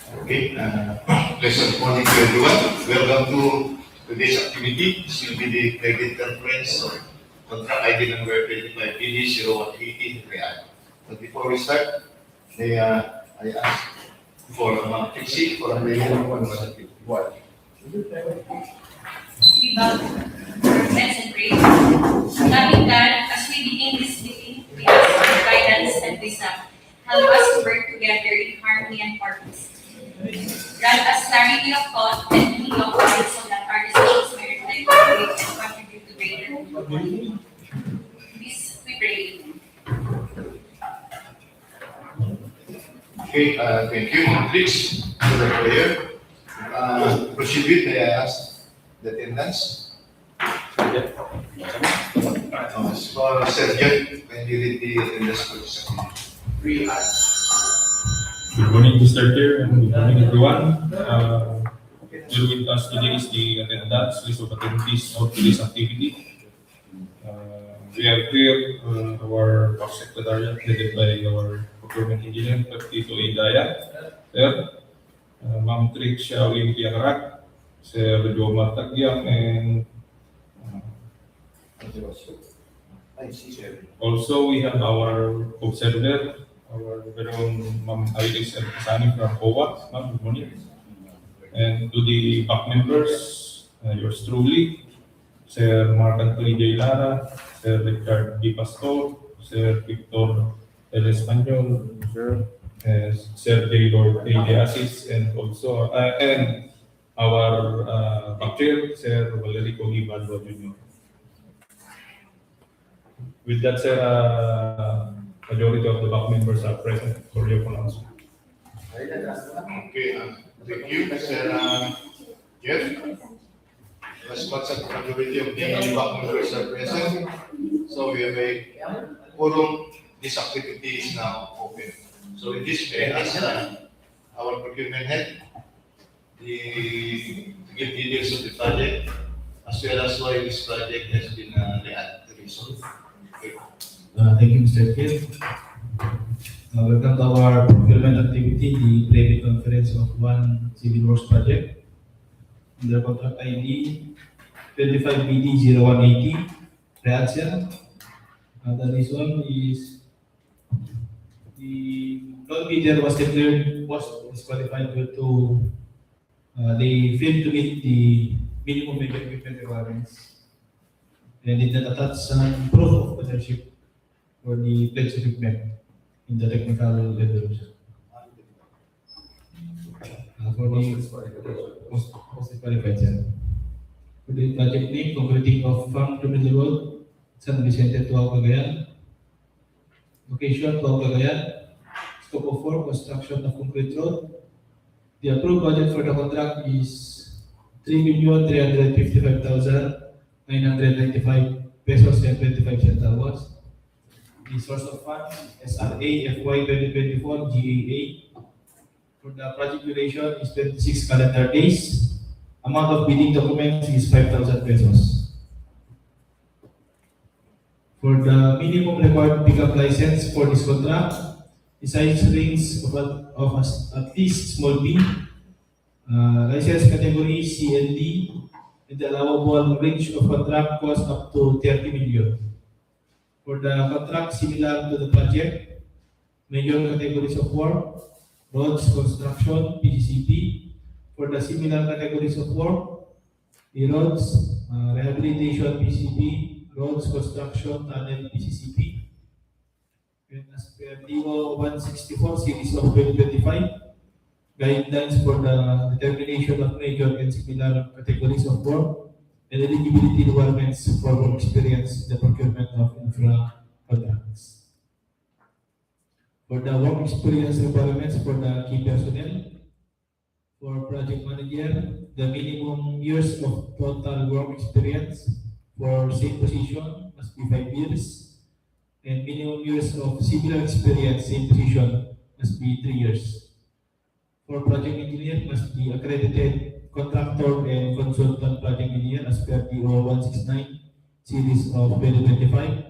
Okay, pleasant morning to everyone. Welcome to today's activity. This will be the credit conference of contract ID number 25PD0180 Real. But before we start, may I ask for a fixing for a prayer one. We bow our heads and pray. Loving God, as we begin this meeting, we ask for guidance and wisdom. Help us to work together in harmony and purpose. Grant us clarity of thought and meaning of words so that our decisions may reflect your faith and contribute to greater good. Please, we pray. Okay, thank you. Please, for the prayer. Proceed with, may I ask the attendance? So, Sergeant, can you read the attendance for this activity? Good morning, Mr. Chair, and good morning, everyone. Here with us today is the attendance list of attendees of today's activity. We have here our secretariat headed by our procurement engineer, Tito Indaya, Sir, Ma'am Tricia Olimpiakarat, Sir Jomar Tagyang, and also we have our observer, our very own Ma'am Iris and Kasani from COA. Ma'am, good morning. And to the back members, yours truly, Sir Mark Anthony J. Lara, Sir Richard D. Pastor, Sir Victor El Espanyol, Sir J. Lord A. De Asis, and also and our back chair, Sir Valerico Ibaldo Jr. With that, Sir, majority of the back members are present for your pronouncement. Okay, thank you, Sir Jeff. Responsible majority of the back members are present. So we have a quorum. This activity is now open. So in this way, as our procurement head, to give details of the project, as well as why this project has been resolved. Okay. Thank you, Mr. Chair. Welcome to our procurement activity, the private conference of one civil works project. Under contract ID 25BD0180, reaction. The reason is the non-bidder was declared disqualified due to they failed to meet the minimum major equipment requirements and did not attach some proof of ownership for the pledge equipment in the technical resolution. For the most qualified, sir. For the project name, completing of Farm Terminal Road, San Vicente, Tuao, Cagayan. Location, Tuao, Cagayan. Scope of work, construction of concrete road. The approved budget for the contract is 3,355,995 pesos and 25 centavos. The source of funds, SRA FY 2024 GAA. For the project duration is 26 calendar days. Amount of bidding documents is 5,000 pesos. For the minimum required pickup license for this contract, the size range of at least small B, license category C and D, and the allowable range of contract cost up to 30 million. For the contract similar to the project, major categories of work, roads, construction, PCCP. For the similar categories of work, the roads, rehabilitation, PCCP, roads, construction, tunnel, PCCP. And as per DEO 164 series of 2025, guidelines for the determination of major and similar categories of work and eligibility requirements for work experience in the procurement of infra contracts. For the work experience requirements for the key personnel, for project manager, the minimum years of total work experience for same position must be 5 years, and minimum years of similar experience same position must be 3 years. For project engineer must be accredited contractor and consultant project engineer as per DEO 169 series of 2025.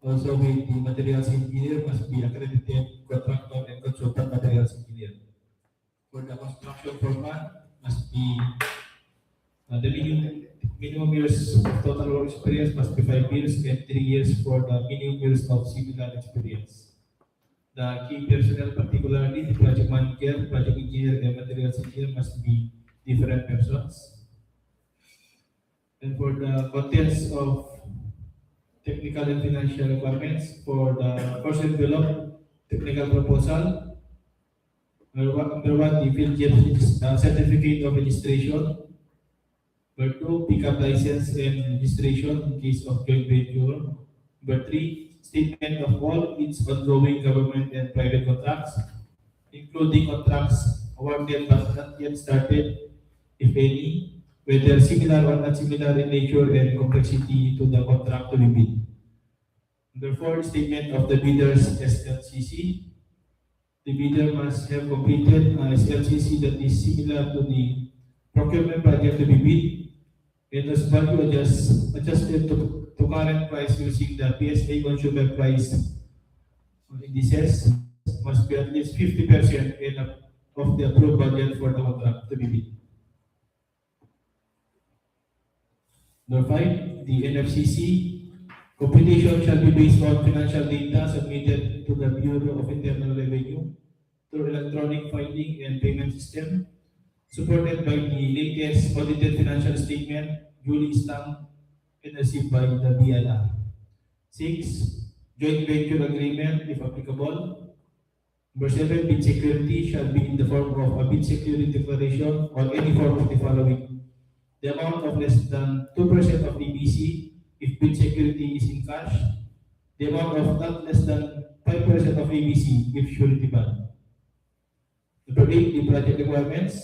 Also with the materials engineer must be accredited contractor and consultant materials engineer. For the construction foreman must be the minimum years of total work experience must be 5 years and 3 years for the minimum years of similar experience. The key personnel, particularly the project manager, project engineer, and materials engineer, must be different persons. And for the contents of technical and financial requirements for the first envelope technical proposal, number one, the field certificate of registration. Number two, pickup license and registration in case of joint venture. Number three, statement of all its ongoing government and private contracts, including contracts awarded but not yet started, if any, whether similar or not similar in nature and complexity to the contract to be bid. Number four, statement of the bidder's SLCC. The bidder must have completed SLCC that is similar to the procurement project to be bid and as value adjusted to current price using the PSA consumer price indices must be at least 50% of the approved budget for the contract to be bid. Number five, the NFCC computation shall be based on financial data submitted to the Bureau of Internal Revenue through electronic filing and payment system, supported by the latest audited financial statement duly stamped and received by the BLR. 6. Joint venture agreement, if applicable. Number 7. Bid security shall be in the form of a bid security declaration or any form of the following. The amount of less than 2% of EBC if bid security is in cash. The amount of not less than 5% of EBC if surety bond. Number 8. The project requirements.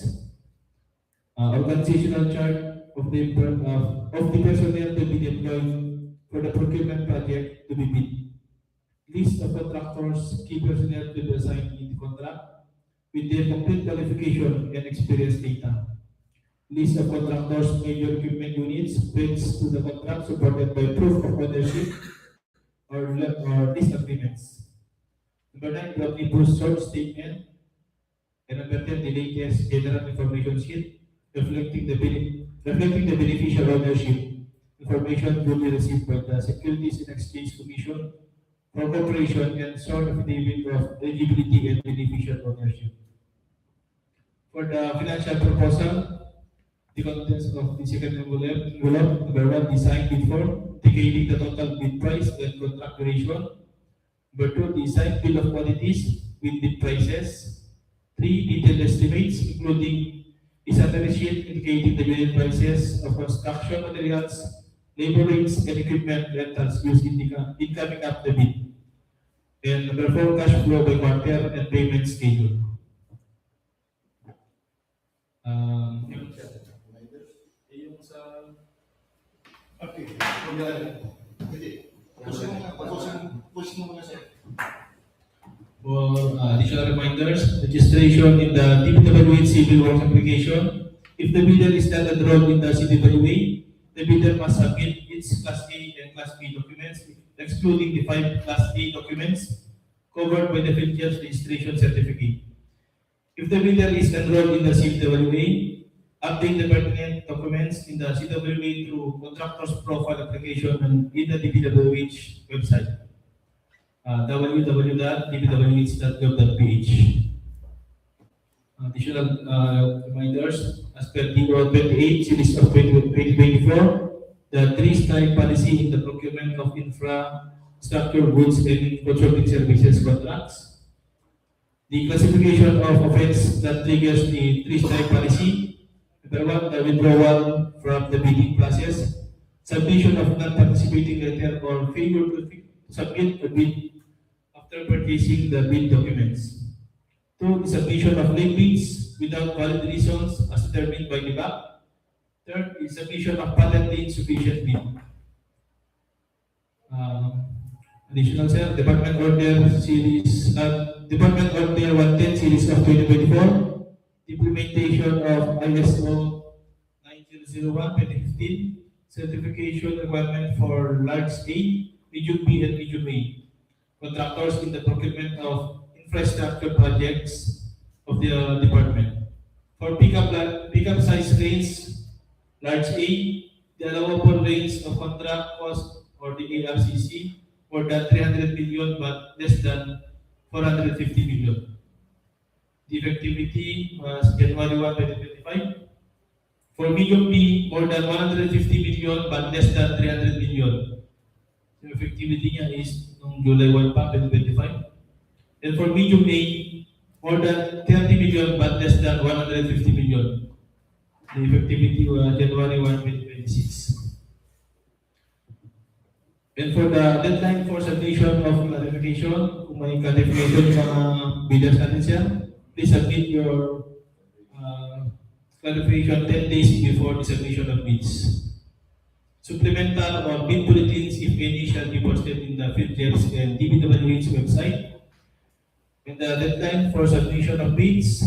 Organizational chart of the personnel to be deployed for the procurement project to be bid. List of contractors, key personnel to be assigned in the contract with their complete qualification and experience data. List of contractors, major equipment units, bids to the contract supported by proof of ownership or lease agreements. Number 9, the omnibus short statement. And number 10, the latest general information sheet reflecting the beneficial ownership information duly received by the Securities and Exchange Commission for corporation and sort affidavit of eligibility and beneficial ownership. For the financial proposal, the contents of the second envelope, number 1, design bid form, indicating the total bid price and contract duration. Number 2, design bill of quantities with bid prices. 3, detailed estimates, including a summary sheet indicating the unit prices of construction materials, labor rates, and equipment rentals used in coming up the bid. And number 4, cash flow by quarter and payment schedule. Yung sa... Okay. Push mo muna sir. For additional reminders, registration in the DPWH Civil Works application. If the bidder is not enrolled in the CWA, the bidder must submit its Class A and Class B documents, excluding the 5 Class A documents covered by the Filter's registration certificate. If the bidder is enrolled in the CWA, update the pertinent documents in the CWA through contractor's profile application and in the DPWH website. www.dpwh.gov.ph. Additional reminders, as per DEO 28, Series of 2024, the 3-strike policy in the procurement of infrastructure goods and consulting services contracts. The classification of offense that triggers the 3-strike policy. Number 1, the withdrawal from the bidding process, submission of non-participating letter or failure to submit a bid after purchasing the bid documents. 2, the submission of late bids without valid reasons as determined by the BAC. 3rd, the submission of patently insufficient bid. Additional sir, Department Order 110 Series of 2024, implementation of ISO 9001-2015, certification requirement for large scale, medium B and medium A. Contractors in the procurement of infrastructure projects of the department. For pickup size range, large A, the allowable range of contract cost or the ARCC more than 300 million but less than 450 million. The effectivity was January 1, 2025. For medium B, more than 150 million but less than 300 million. The effectivity niya is noong July 1 pa, 2025. And for medium A, more than 30 million but less than 150 million. The effectivity was January 1, 2026. And for the deadline for submission of clarification, kung may clarification yung mga bidders natin siya, please submit your clarification 10 days before the submission of bids. Supplemental or bid bulletins, if any, shall be posted in the FieldJEP's and DPWH's website. And the deadline for submission of bids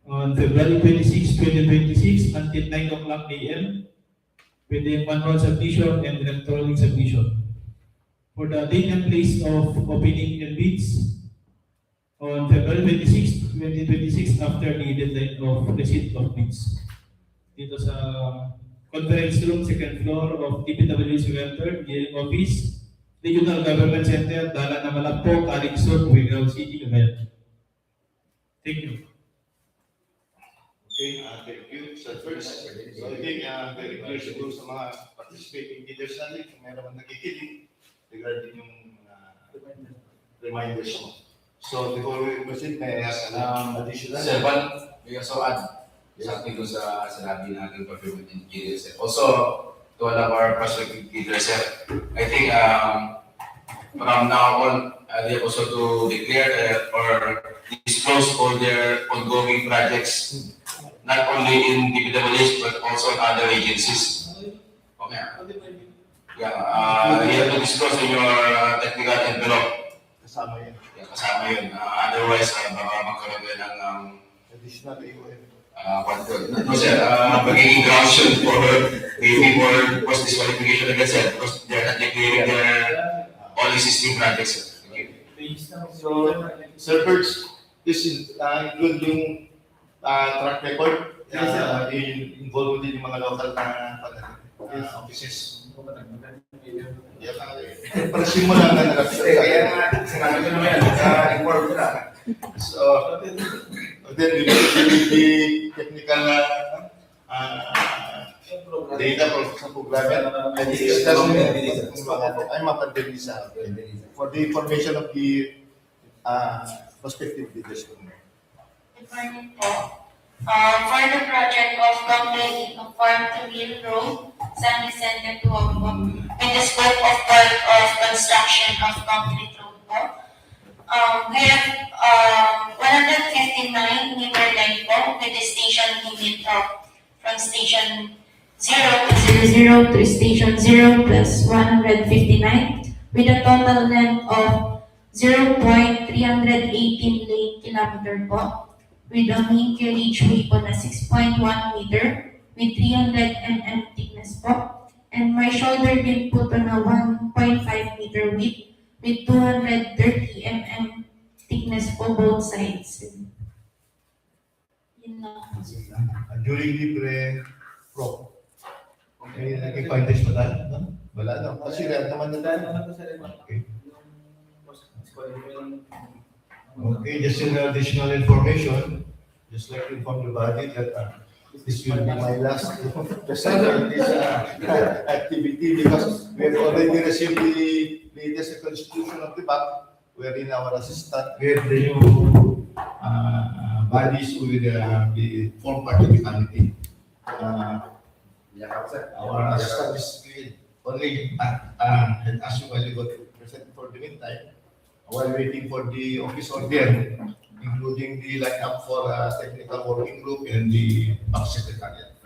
on February 26, 2026 until 9 o'clock a.m. with the manual submission and electronic submission. For the date and place of opening and bids on February 26, 2026 after the deadline of receipt of bids. Dito sa conference room, second floor of DPWH Center, hearing office, Regional Government Center, Dalan na Malappo, Carrickson, Wigao City, Cagayan. Thank you. Okay, thank you, Sir First. So I think very clear siguro sa mga participating leaders natin kung meron man nakikinig regarding yung reminders mo. So before we proceed, may I ask additional? Sir, we also add something doon sa sinabi natin procurement engineer, sir. Also, to all of our prospective leaders, sir, I think from now on, they also to declare or disclose all their ongoing projects, not only in DPWH but also in other agencies. Okay. Yeah, you have to disclose in your technical envelope. Kasama yan. Yeah, kasama yun. Otherwise, baka magkaroon din ng Additional AOM. no, sir, magiging grounds yun for maybe for post disqualification again, sir, because they're not declaring their all existing projects, sir. Thank you. So, Sir First, this is include yung track record, involved din yung mga local na offices. Yeah, para simula na nag-upstate. Kaya nga, sinabi ko naman yan, inform ko na. So, then we will be technical data sa programming. Ay mapadali sa for the information of the prospective leaders. Good morning po. For the project of completing of Farm to Mill Road, San Vicente, Tuao po, in the scope of work of construction of concrete road po, we have 159 meter line po with the station limit of from station 0 to 00 to station 0 plus 159 with a total length of 0.318 lane kilometer po with a mean carriage way po na 6.1 meter with 300 mm thickness po and my shoulder beam po to na 1.5 meter width with 230 mm thickness po both sides. Yun lang. During libre pro. Okay, nag-finance pa tayo? No? Wala daw. Kasi rin naman na tayo. Okay. Okay, just an additional information. Just like to inform the body that this will be my last present on this activity because we have already received the latest constitution of the bank wherein our assistant, where the new bodies will be formed part of the committee. Our assistant is only and as you while you got present for the meantime, while waiting for the office order, including the lineup for technical working group and the back secretariat.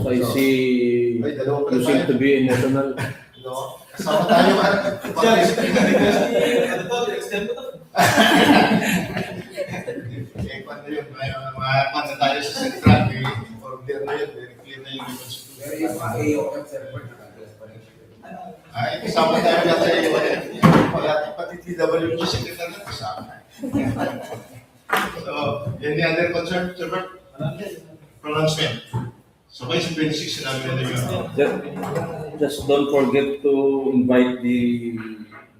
So I see you seem to be a national. No? Kasama tayo man. Eh, kung ano yun, kung tayo sa central, order na yun, very clear na yung ay, kasama tayo na tayo. Pati TWG secretary na kasama. So, any other concern, Sir Bert? Pronouncement. So, by 26, sinabi na yun. Just don't forget to invite the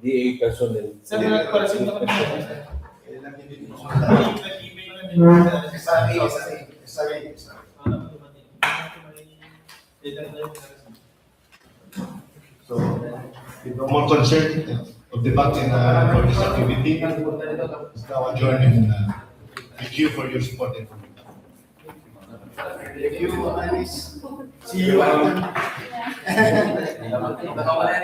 DA personnel. Sir, nagparasin na kami. So, with no more concern of debating for this activity, it's now adjourned and thank you for your support and commitment. Thank you, Alice. See you after.